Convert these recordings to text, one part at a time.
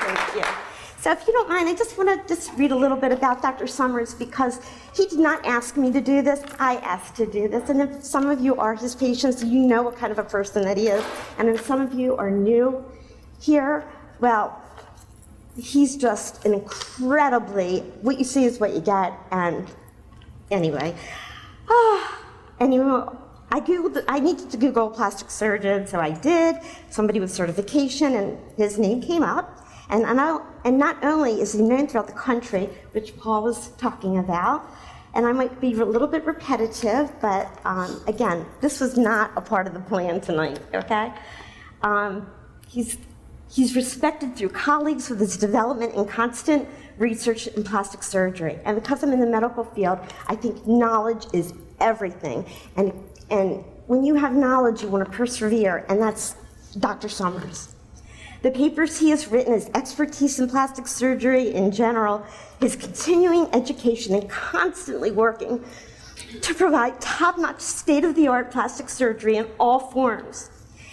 Thank you. So if you don't mind, I just want to just read a little bit about Dr. Summers because he did not ask me to do this. I asked to do this. And if some of you are his patients, you know what kind of a person that he is. And if some of you are new here, well, he's just an incredibly, what you see is what you get. And anyway, and you know, I needed to Google plastic surgeon, so I did. Somebody with certification, and his name came up. And not only is he known throughout the country, which Paul was talking about, and I might be a little bit repetitive, but again, this was not a part of the plan tonight, okay? He's respected through colleagues with his development and constant research in plastic surgery. And because I'm in the medical field, I think knowledge is everything. And when you have knowledge, you want to persevere, and that's Dr. Summers. The papers he has written, his expertise in plastic surgery in general, his continuing education and constantly working to provide top-notch, state-of-the-art plastic surgery in all forms.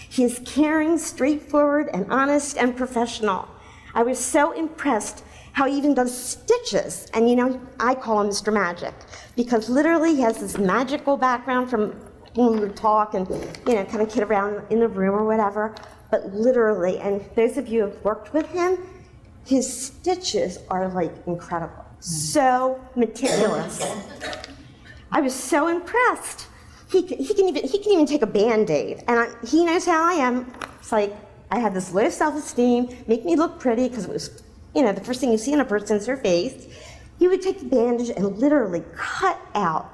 He is caring, straightforward, and honest and professional. I was so impressed how he even does stitches. And you know, I call him Mr. Magic because literally he has this magical background from when we would talk and, you know, kind of kid around in the room or whatever. But literally, and those of you who have worked with him, his stitches are like incredible. So meticulous. I was so impressed. He can even take a Band-Aid, and he knows how I am. It's like I had this low self-esteem, make me look pretty, because it was, you know, the first thing you see in a person is their face. He would take the bandage and literally cut out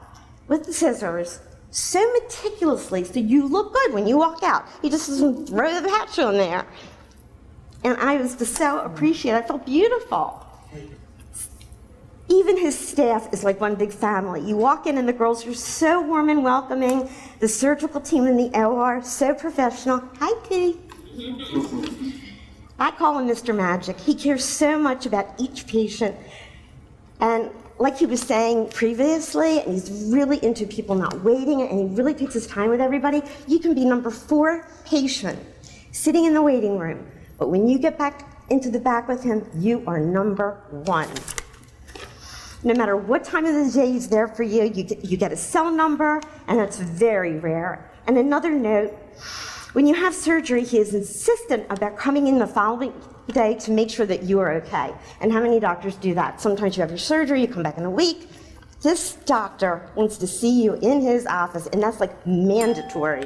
with the scissors so meticulously so you look good when you walk out. He just doesn't throw the patch on there. And I was just so appreciative. I felt beautiful. Even his staff is like one big family. You walk in and the girls are so warm and welcoming. The surgical team in the OR, so professional. Hi, P. I call him Mr. Magic. He cares so much about each patient. And like he was saying previously, and he's really into people not waiting, and he really takes his time with everybody. You can be number 4 patient sitting in the waiting room, but when you get back into the back with him, you are number 1. No matter what time of the day he's there for you, you get a cell number, and that's very rare. And another note, when you have surgery, he is insistent about coming in the following day to make sure that you are okay. And how many doctors do that? Sometimes you have your surgery, you come back in a week. This doctor wants to see you in his office, and that's like mandatory.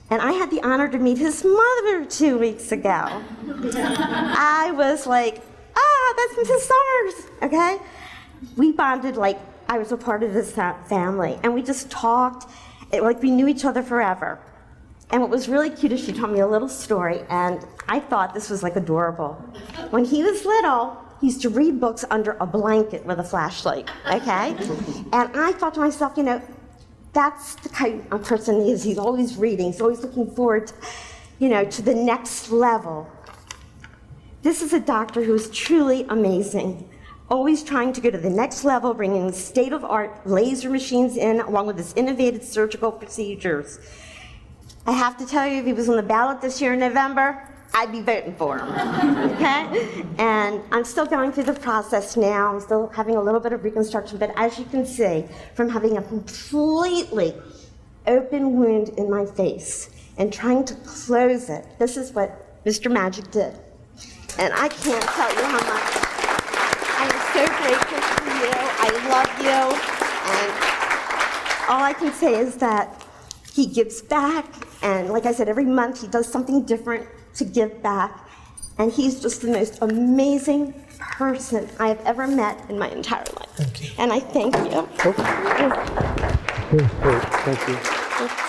And I had the honor to meet his mother 2 weeks ago. I was like, that's Mrs. Summers, okay? We bonded like I was a part of this family, and we just talked like we knew each other forever. And what was really cute is she told me a little story, and I thought this was like adorable. When he was little, he used to read books under a blanket with a flashlight, okay? And I thought to myself, you know, that's the kind of person he is. He's always reading, he's always looking forward to, you know, to the next level. This is a doctor who is truly amazing, always trying to go to the next level, bringing state-of-the-art laser machines in, along with his innovative surgical procedures. I have to tell you, if he was on the ballot this year in November, I'd be voting for him, okay? And I'm still going through the process now. I'm still having a little bit of reconstruction, but as you can see, from having a completely open wound in my face and trying to close it, this is what Mr. Magic did. And I can't tell you how much I am so grateful for you. I love you. And all I can say is that he gives back, and like I said, every month he does something different to give back, and he's just the most amazing person I have ever met in my entire life. Thank you. And I thank you. Okay. Thank you.